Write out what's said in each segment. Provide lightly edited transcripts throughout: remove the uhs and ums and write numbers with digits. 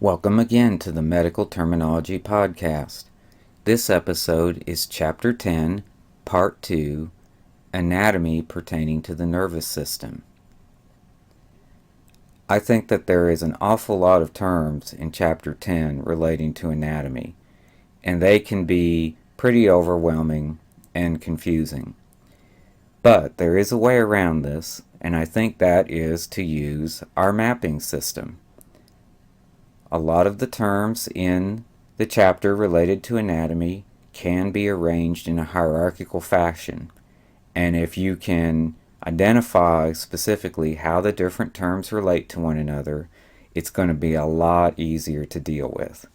Welcome again to the Medical Terminology Podcast. This episode is Chapter 10, Part 2, Anatomy Pertaining to the Nervous System. I think that there is an awful lot of terms in Chapter 10 relating to anatomy, and they can be pretty overwhelming and confusing. But there is a way around this, and I think that is to use our mapping system. A lot of the terms in the chapter related to anatomy can be arranged in a hierarchical fashion, and if you can identify specifically how the different terms relate to one another, it's going to be a lot easier to deal with.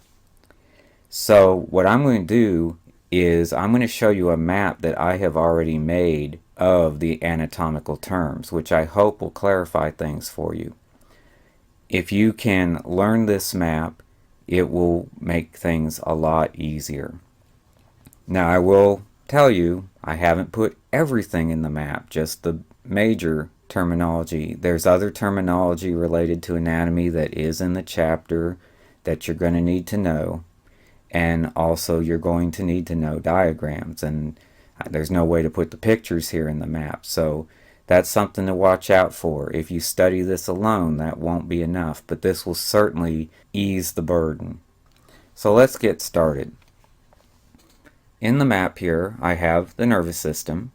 So what I'm going to do is I'm going to show you a map that I have already made of the anatomical terms, which I hope will clarify things for you. If you can learn this map, it will make things a lot easier. Now, I will tell you, I haven't put everything in the map, just the major terminology. There's other terminology related to anatomy that is in the chapter that you're going to need to know. And also, you're going to need to know diagrams. And there's no way to put the pictures here in the map. So that's something to watch out for. If you study this alone, that won't be enough, but this will certainly ease the burden. So let's get started. In the map here, I have the nervous system,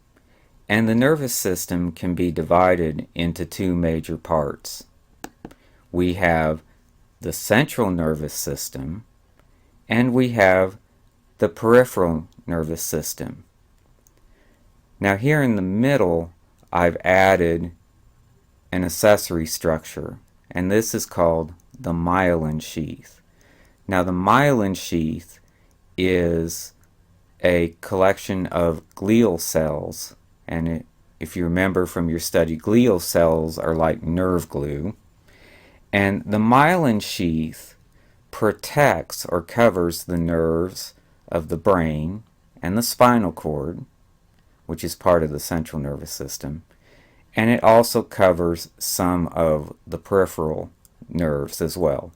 and the nervous system can be divided into two major parts. We have the central nervous system, and we have the peripheral nervous system. Now here in the middle, I've added an accessory structure, and this is called the myelin sheath. Now the myelin sheath is a collection of glial cells, and if you remember from your study, glial cells are like nerve glue, and the myelin sheath protects or covers the nerves of the brain and the spinal cord, which is part of the central nervous system, and it also covers some of the peripheral nerves as well.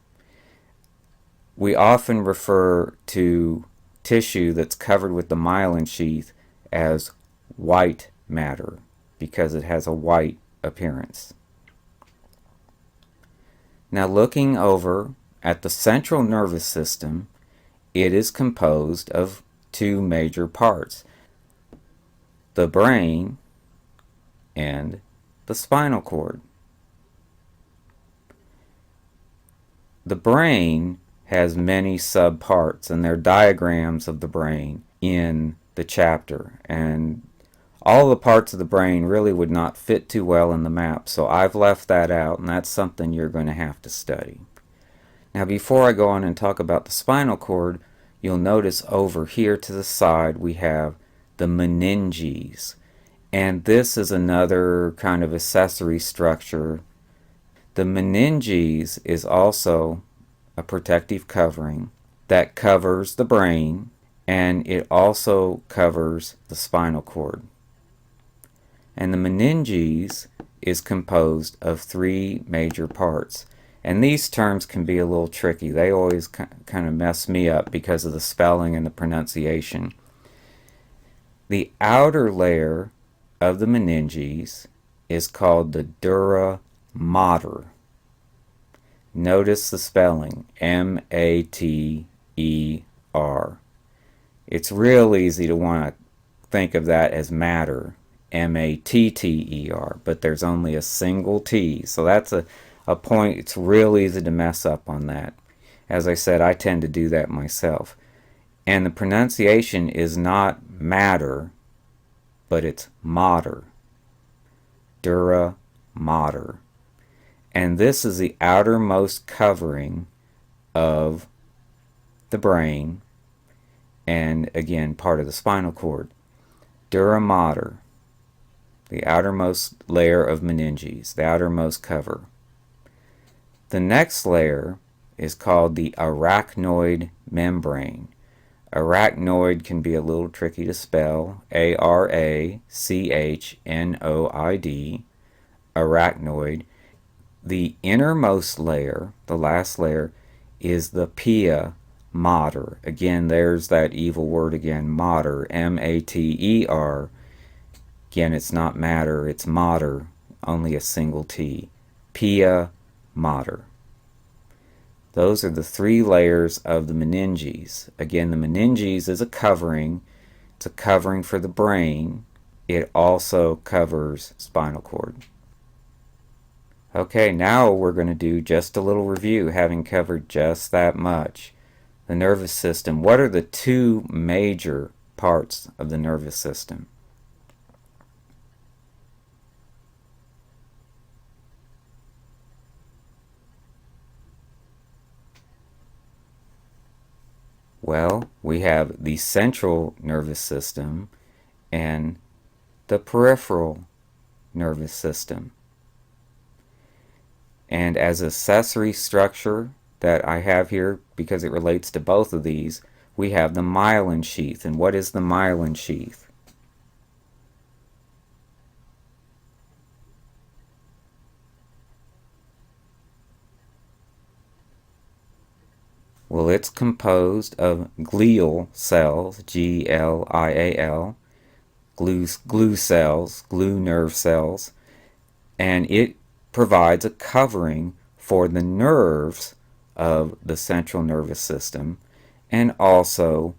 We often refer to tissue that's covered with the myelin sheath as white matter because it has a white appearance. Now, looking over at the central nervous system, it is composed of two major parts: the brain and the spinal cord. The brain has many subparts, and there are diagrams of the brain in the chapter, and all the parts of the brain really would not fit too well in the map, so I've left that out, and that's something you're going to have to study. Now, before I go on and talk about the spinal cord, you'll notice over here to the side we have the meninges. And this is another kind of accessory structure. The meninges is also a protective covering that covers the brain, and it also covers the spinal cord. And the meninges is composed of three major parts. And these terms can be a little tricky. They always kind of mess me up because of the spelling and the pronunciation. The outer layer of the meninges is called the dura mater. Notice the spelling, M-A-T-E-R. It's real easy to want to think of that as matter, M-A-T-T-E-R, but there's only a single T, so that's a point. It's real easy to mess up on that. As I said, I tend to do that myself. And the pronunciation is not matter, but it's mater. Dura mater. And this is the outermost covering of the brain, and again, part of the spinal cord. Dura mater, the outermost layer of meninges, the outermost cover. The next layer is called the arachnoid membrane. Arachnoid can be a little tricky to spell. A-R-A-C-H-N-O-I-D. Arachnoid. The innermost layer, the last layer, is the pia mater. Again, there's that evil word again, mater, M-A-T-E-R. Again, it's not matter, it's mater, only a single T. Pia mater. Those are the three layers of the meninges. Again, the meninges is a covering. It's a covering for the brain. It also covers spinal cord. Okay, now we're going to do just a little review, having covered just that much. The nervous system. What are the two major parts of the nervous system? Well, we have the central nervous system and the peripheral nervous system. And as accessory structure that I have here, because it relates to both of these, we have the myelin sheath. And what is the myelin sheath? Well, it's composed of glial cells, G-L-I-A-L, glue cells, glue nerve cells, and it provides a covering for the nerves of the central nervous system and also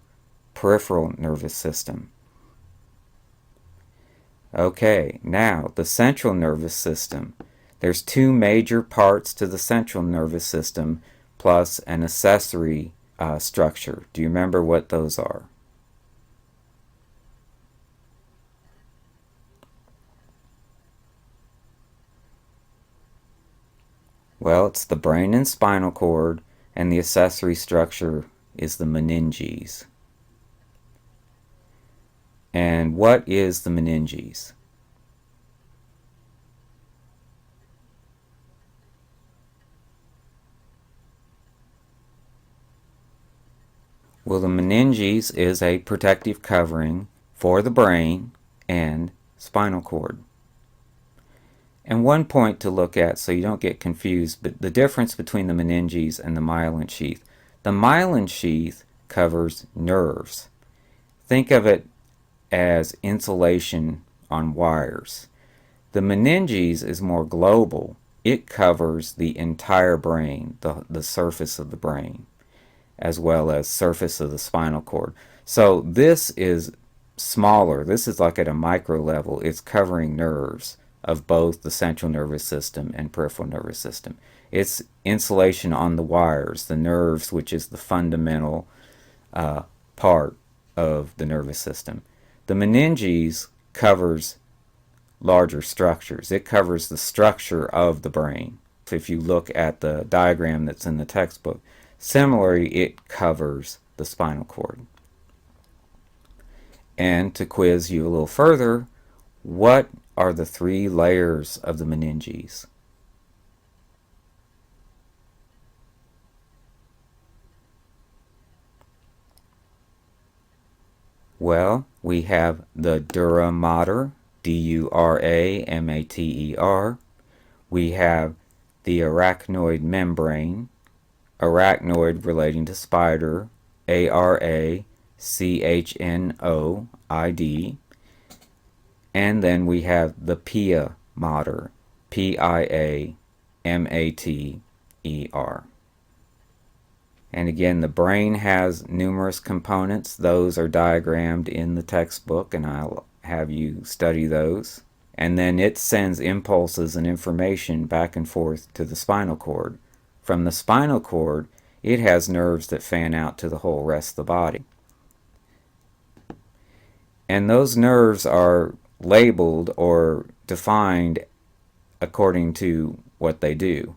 peripheral nervous system. Okay, now the central nervous system. There's two major parts to the central nervous system plus an accessory structure. Do you remember what those are? Well, it's the brain and spinal cord, and the accessory structure is the meninges. And what is the meninges? Well, the meninges is a protective covering for the brain and spinal cord. And one point to look at so you don't get confused, but the difference between the meninges and the myelin sheath. The myelin sheath covers nerves. Think of it as insulation on wires. The meninges is more global. It covers the entire brain, the surface of the brain, as well as surface of the spinal cord. So this is smaller. This is like at a micro level. It's covering nerves of both the central nervous system and peripheral nervous system. It's insulation on the wires, the nerves, which is the fundamental part of the nervous system. The meninges covers larger structures. It covers the structure of the brain. If you look at the diagram that's in the textbook, similarly, it covers the spinal cord. And to quiz you a little further, what are the three layers of the meninges? Well, we have the dura mater, D-U-R-A-M-A-T-E-R. We have the arachnoid membrane, arachnoid relating to spider, A-R-A-C-H-N-O-I-D. And then we have the pia mater, P-I-A-M-A-T-E-R. And again, the brain has numerous components. Those are diagrammed in the textbook, and I'll have you study those. And then it sends impulses and information back and forth to the spinal cord. From the spinal cord, it has nerves that fan out to the whole rest of the body. And those nerves are labeled or defined according to what they do.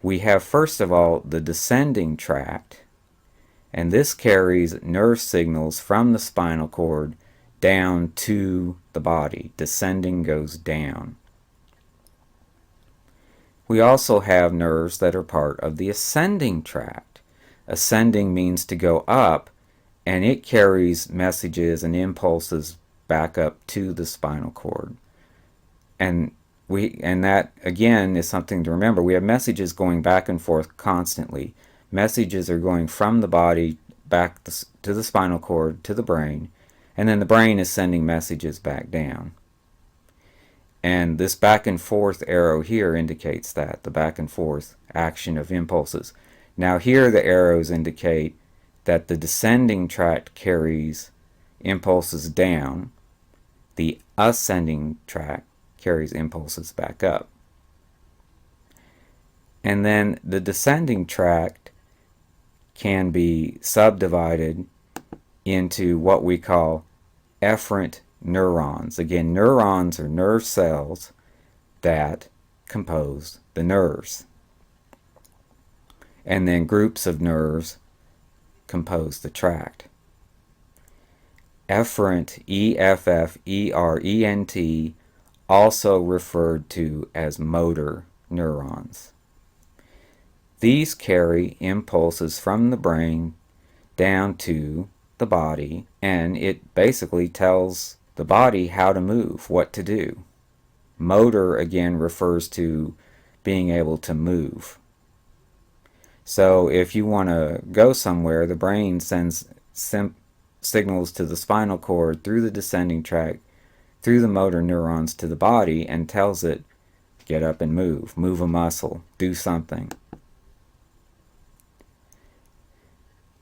We have, first of all, the descending tract, and this carries nerve signals from the spinal cord down to the body. Descending goes down. We also have nerves that are part of the ascending tract. Ascending means to go up, and it carries messages and impulses back up to the spinal cord. And that, again, is something to remember. We have messages going back and forth constantly. messages are going from the body back to the spinal cord to the brain, and then the brain is sending messages back down. And this back and forth arrow here indicates that, the back and forth action of impulses. Now here the arrows indicate that the descending tract carries impulses down, the ascending tract carries impulses back up. And then the descending tract can be subdivided into what we call efferent neurons. Again, neurons are nerve cells that compose the nerves. And then groups of nerves compose the tract. Efferent, E-F-F-E-R-E-N-T, also referred to as motor neurons. These carry impulses from the brain down to the body, and it basically tells the body how to move, what to do. Motor, again, refers to being able to move. So if you want to go somewhere, the brain sends signals to the spinal cord through the descending tract, through the motor neurons to the body, and tells it, get up and move a muscle, do something.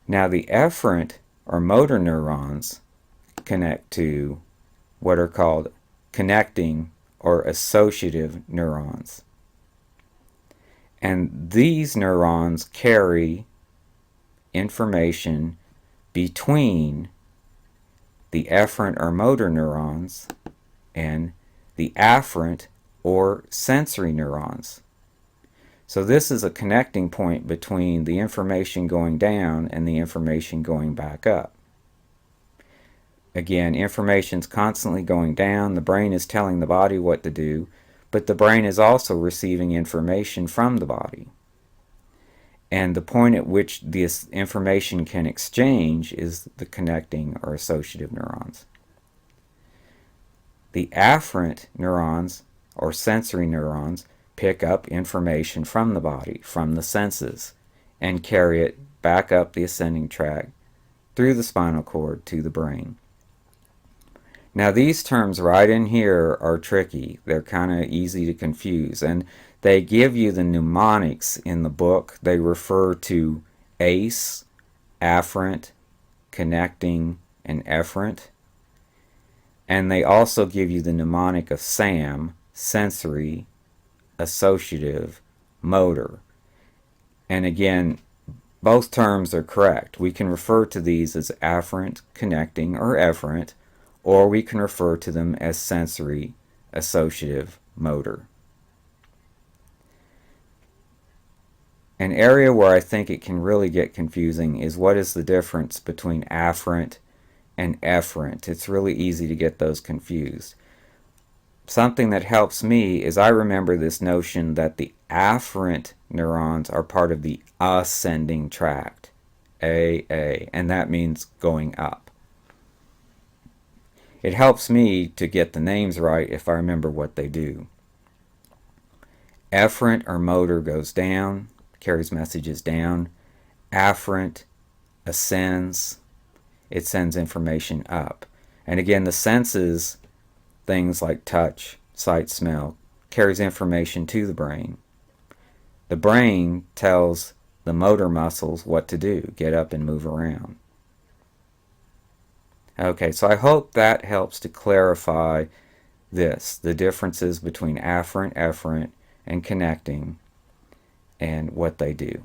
Now the efferent or motor neurons connect to what are called connecting or associative neurons. And these neurons carry information between the efferent or motor neurons and the afferent or sensory neurons. So this is a connecting point between the information going down and the information going back up. Again, information's constantly going down. The brain is telling the body what to do, but the brain is also receiving information from the body. And the point at which this information can exchange is the connecting or associative neurons. The afferent neurons or sensory neurons pick up information from the body, from the senses, and carry it back up the ascending tract through the spinal cord to the brain. Now these terms right in here are tricky. They're kind of easy to confuse, and they give you the mnemonics in the book. They refer to ACE, afferent, connecting, and efferent. And they also give you the mnemonic of SAM, sensory, associative, motor. And again, both terms are correct. We can refer to these as afferent, connecting, or efferent, or we can refer to them as sensory, associative, motor. An area where I think it can really get confusing is what is the difference between afferent and efferent. It's really easy to get those confused. Something that helps me is I remember this notion that the afferent neurons are part of the ascending tract, AA, and that means going up. It helps me to get the names right if I remember what they do. Efferent or motor goes down, carries messages down. Afferent ascends, it sends information up. And again, the senses, things like touch, sight, smell, carries information to the brain. The brain tells the motor muscles what to do, get up and move around. Okay, so I hope that helps to clarify this, the differences between afferent, efferent, and connecting, and what they do.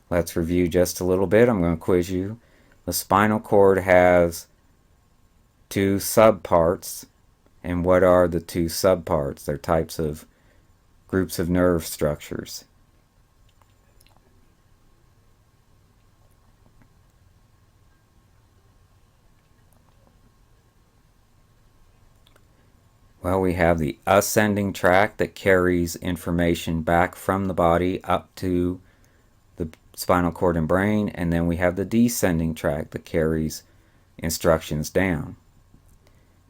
Let's review just a little bit. I'm going to quiz you. The spinal cord has two subparts. And what are the two subparts? They're types of groups of nerve structures. Well, we have the ascending tract that carries information back from the body up to the spinal cord and brain, and then we have the descending tract that carries instructions down.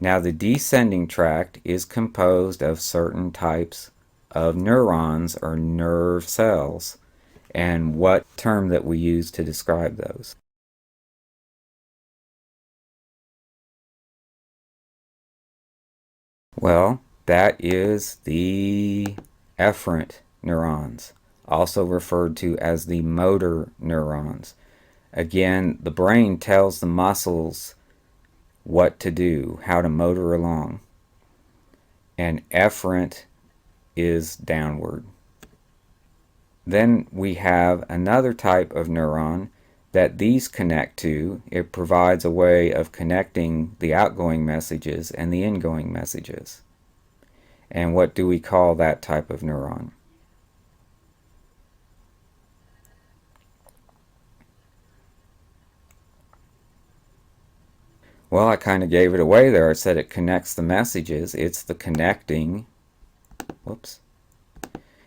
Now the descending tract is composed of certain types of neurons or nerve cells, and what term that we use to describe those. Well, that is the efferent neurons, also referred to as the motor neurons. Again, the brain tells the muscles what to do, how to motor along. And efferent is downward. Then we have another type of neuron that these connect to. It provides a way of connecting the outgoing messages and the ingoing messages. And what do we call that type of neuron? Well, I kind of gave it away there. I said it connects the messages. It's the connecting,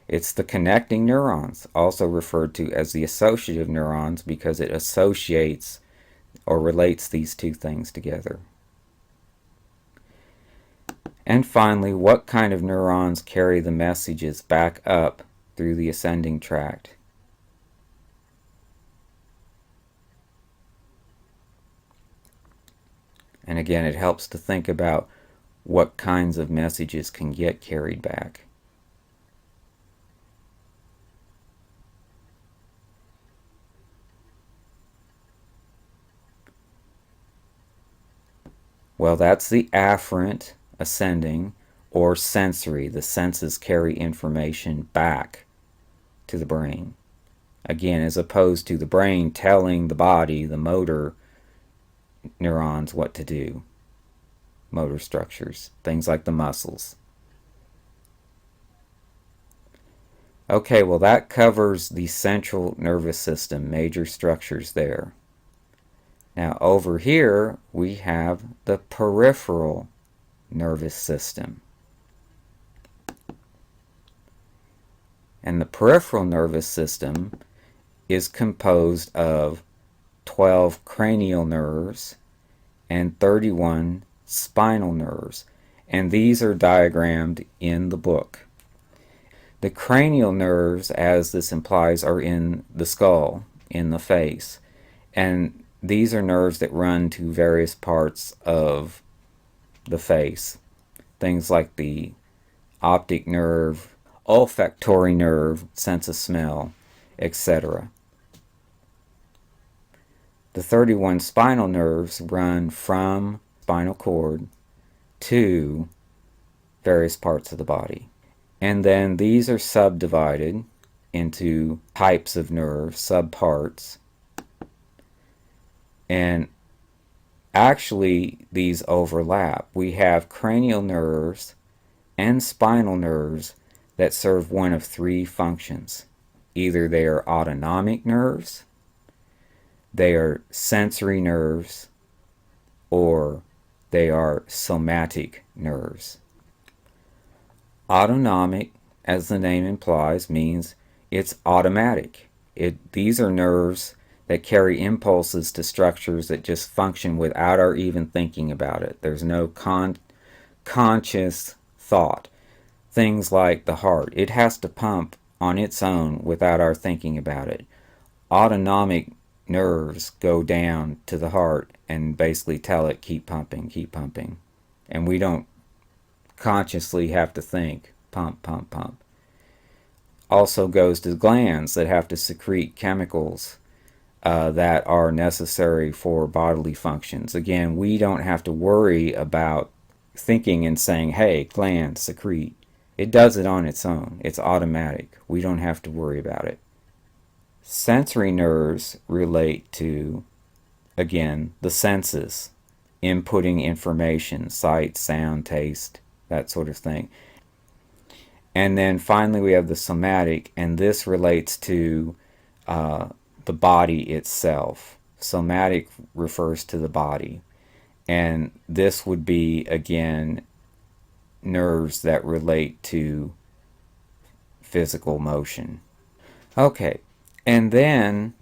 it's the connecting neurons, also referred to as the associative neurons, because it associates or relates these two things together. And finally, what kind of neurons carry the messages back up through the ascending tract? And again, it helps to think about what kinds of messages can get carried back. Well, that's the afferent, ascending, or sensory. The senses carry information back to the brain. Again, as opposed to the brain telling the body, the motor neurons, what to do. Motor structures, things like the muscles. Okay, well, that covers the central nervous system, major structures there. Now over here we have the peripheral nervous system. And the peripheral nervous system is composed of 12 cranial nerves and 31 spinal nerves. And these are diagrammed in the book. The cranial nerves, as this implies, are in the skull, in the face. And these are nerves that run to various parts of the face. Things like the optic nerve, olfactory nerve, sense of smell, etc. The 31 spinal nerves run from spinal cord to various parts of the body. And then these are subdivided into types of nerves, subparts. And actually, these overlap. We have cranial nerves and spinal nerves that serve one of three functions. Either they are autonomic nerves, they are sensory nerves, or they are somatic nerves. Autonomic, as the name implies, means it's automatic. These are nerves that carry impulses to structures that just function without our even thinking about it. There's no conscious thought. Things like the heart. It has to pump on its own without our thinking about it. Autonomic nerves go down to the heart and basically tell it, keep pumping, keep pumping. And we don't consciously have to think, pump, pump, pump. Also goes to glands that have to secrete chemicals that are necessary for bodily functions. Again, we don't have to worry about thinking and saying, hey, gland, secrete. It does it on its own. It's automatic. We don't have to worry about it. Sensory nerves relate to, again, the senses, inputting information, sight, sound, taste, that sort of thing. And then finally we have the somatic, and this relates to the body itself. Somatic refers to the body. And this would be, again, nerves that relate to physical motion. Okay, and then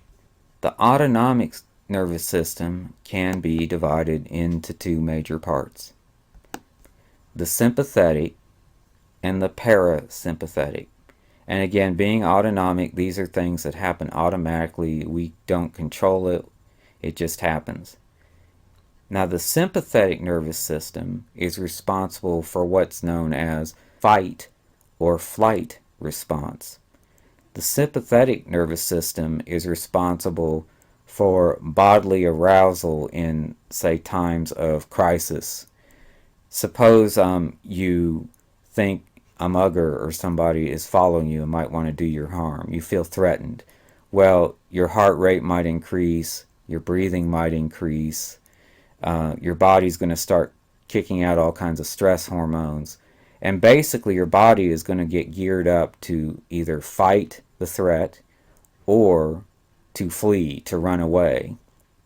the autonomic nervous system can be divided into two major parts. The sympathetic and the parasympathetic. And again, being autonomic, these are things that happen automatically. We don't control it, it just happens. Now, the sympathetic nervous system is responsible for what's known as fight or flight response. The sympathetic nervous system is responsible for bodily arousal in, say, times of crisis. Suppose you think a mugger or somebody is following you and might want to do you harm. You feel threatened. Well, your heart rate might increase, your breathing might increase, your body's going to start kicking out all kinds of stress hormones. And basically your body is going to get geared up to either fight the threat or to flee, to run away.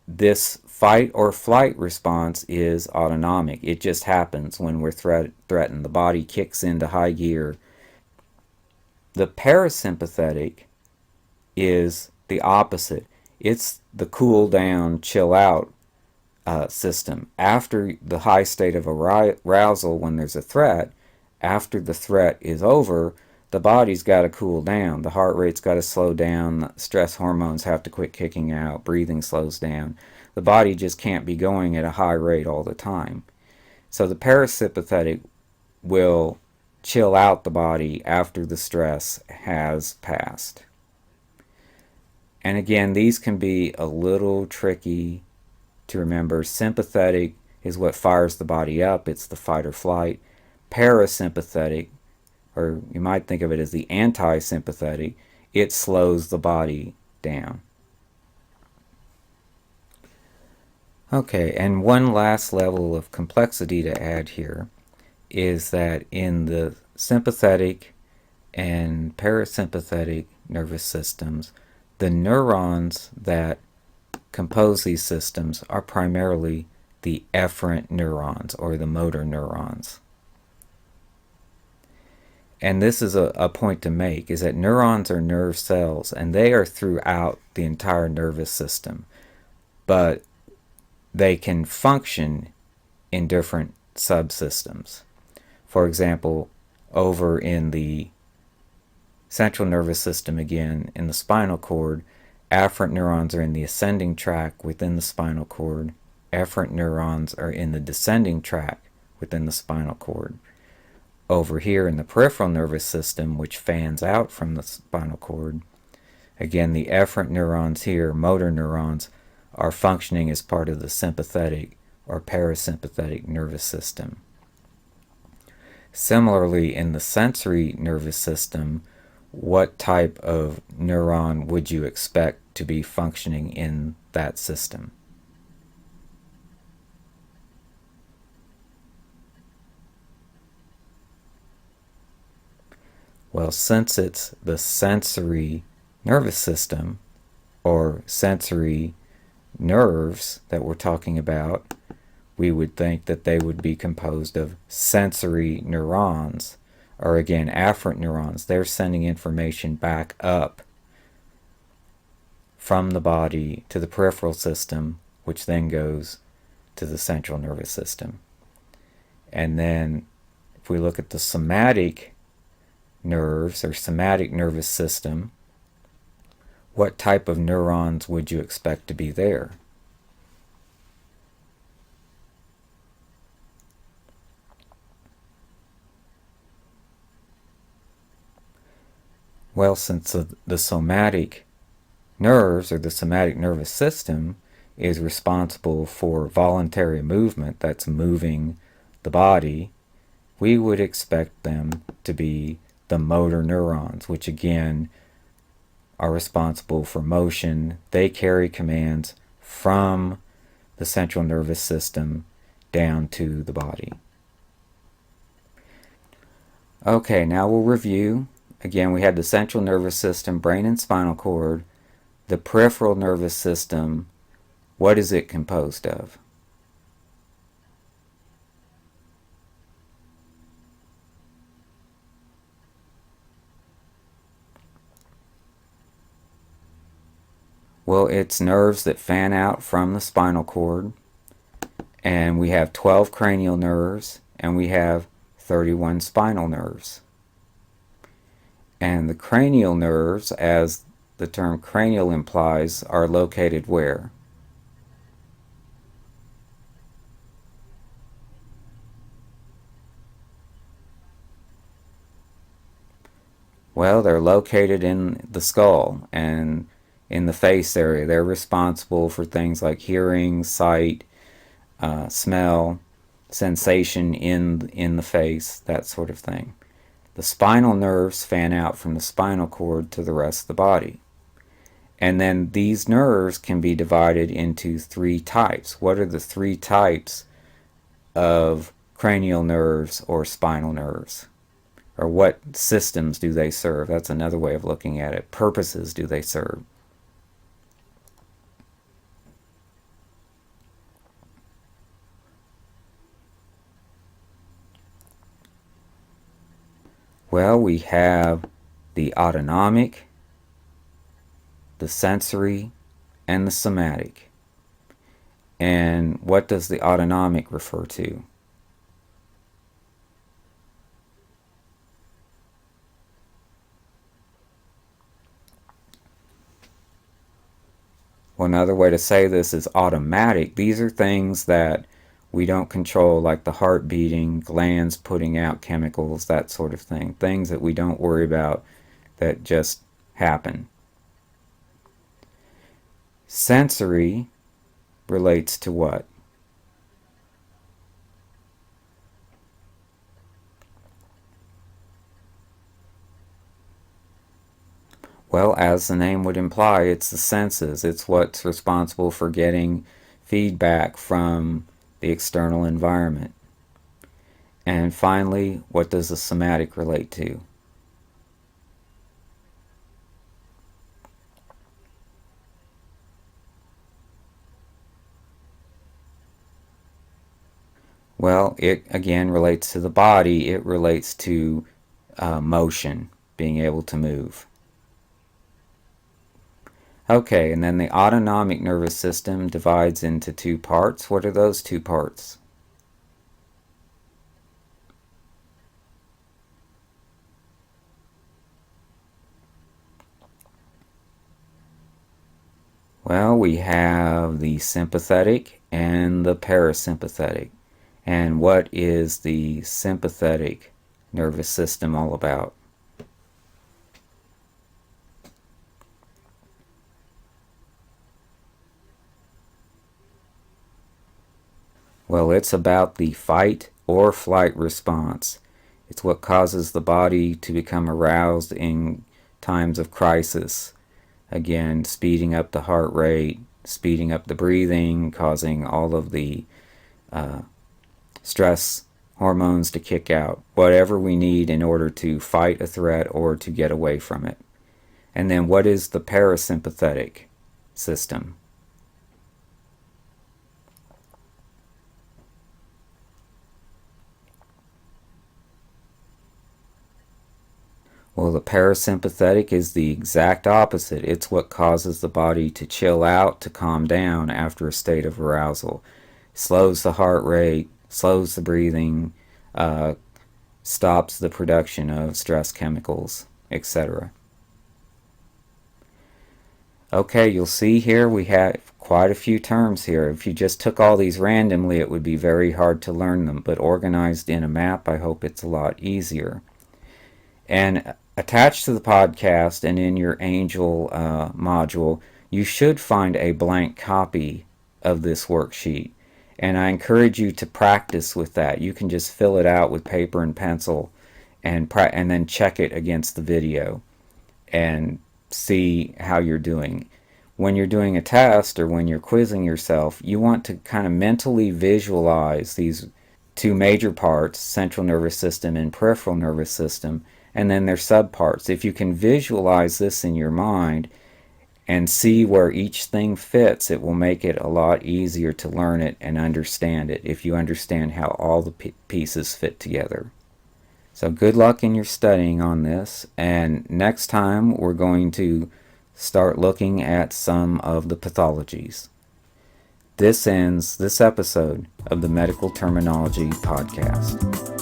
This fight or flight response is autonomic. It just happens when we're threatened. The body kicks into high gear. The parasympathetic is the opposite. It's the cool down, chill out system. After the high state of arousal when there's a threat, after the threat is over, the body's got to cool down. The heart rate's got to slow down. Stress hormones have to quit kicking out. Breathing slows down. The body just can't be going at a high rate all the time. So the parasympathetic will chill out the body after the stress has passed. And again, these can be a little tricky to remember. Sympathetic is what fires the body up. It's the fight or flight. Parasympathetic, or you might think of it as the anti-sympathetic, it slows the body down. Okay, and one last level of complexity to add here is that in the sympathetic and parasympathetic nervous systems, the neurons that compose these systems are primarily the efferent neurons or the motor neurons. And this is a point to make, is that neurons are nerve cells and they are throughout the entire nervous system, but they can function in different subsystems. For example, over in the central nervous system, again, in the spinal cord, afferent neurons are in the ascending tract within the spinal cord. Efferent neurons are in the descending tract within the spinal cord. Over here in the peripheral nervous system, which fans out from the spinal cord, again, the efferent neurons here, motor neurons, are functioning as part of the sympathetic or parasympathetic nervous system. Similarly, in the sensory nervous system, what type of neuron would you expect to be functioning in that system? Well, since it's the sensory nervous system or sensory nerves that we're talking about, we would think that they would be composed of sensory neurons, or again, afferent neurons. They're sending information back up from the body to the peripheral system, which then goes to the central nervous system. And then if we look at the somatic nerves or somatic nervous system, what type of neurons would you expect to be there? Well, since the somatic nerves or the somatic nervous system is responsible for voluntary movement, that's moving the body, we would expect them to be the motor neurons, which again are responsible for motion. They carry commands from the central nervous system down to the body. Okay, now we'll review. Again, we had the central nervous system, brain and spinal cord. The peripheral nervous system, what is it composed of? Well, it's nerves that fan out from the spinal cord, and we have 12 cranial nerves, and we have 31 spinal nerves. And the cranial nerves, as the term cranial implies, are located where? Well, they're located in the skull and in the face area. They're responsible for things like hearing, sight, smell, sensation in the face, that sort of thing. The spinal nerves fan out from the spinal cord to the rest of the body. And then these nerves can be divided into three types. What are the three types of cranial nerves or spinal nerves? Or what systems do they serve? That's another way of looking at it. Purposes do they serve? Well, we have the autonomic, the sensory, and the somatic. And what does the autonomic refer to? Well, another way to say this is automatic. These are things that we don't control, like the heart beating, glands putting out chemicals, that sort of thing. Things that we don't worry about that just happen. Sensory relates to what? Well, as the name would imply, it's the senses. It's what's responsible for getting feedback from the external environment. And finally, what does the somatic relate to? Well, it again relates to the body. It relates to motion, being able to move. Okay, and then the autonomic nervous system divides into two parts. What are those two parts? Well, we have the sympathetic and the parasympathetic. And what is the sympathetic nervous system all about? Well, it's about the fight or flight response. It's what causes the body to become aroused in times of crisis. Again, speeding up the heart rate, speeding up the breathing, causing all of the stress hormones to kick out. Whatever we need in order to fight a threat or to get away from it. And then what is the parasympathetic system? Well, the parasympathetic is the exact opposite. It's what causes the body to chill out, to calm down after a state of arousal. Slows the heart rate, slows the breathing, stops the production of stress chemicals, etc. Okay, you'll see here we have quite a few terms here. If you just took all these randomly, it would be very hard to learn them, but organized in a map, I hope it's a lot easier. And attached to the podcast and in your Angel module, you should find a blank copy of this worksheet. And I encourage you to practice with that. You can just fill it out with paper and pencil and then check it against the video and see how you're doing. When you're doing a test or when you're quizzing yourself, you want to kind of mentally visualize these two major parts, central nervous system and peripheral nervous system, and then their subparts. If you can visualize this in your mind and see where each thing fits, it will make it a lot easier to learn it and understand it if you understand how all the pieces fit together. So good luck in your studying on this, and next time we're going to start looking at some of the pathologies. This ends this episode of the Medical Terminology Podcast.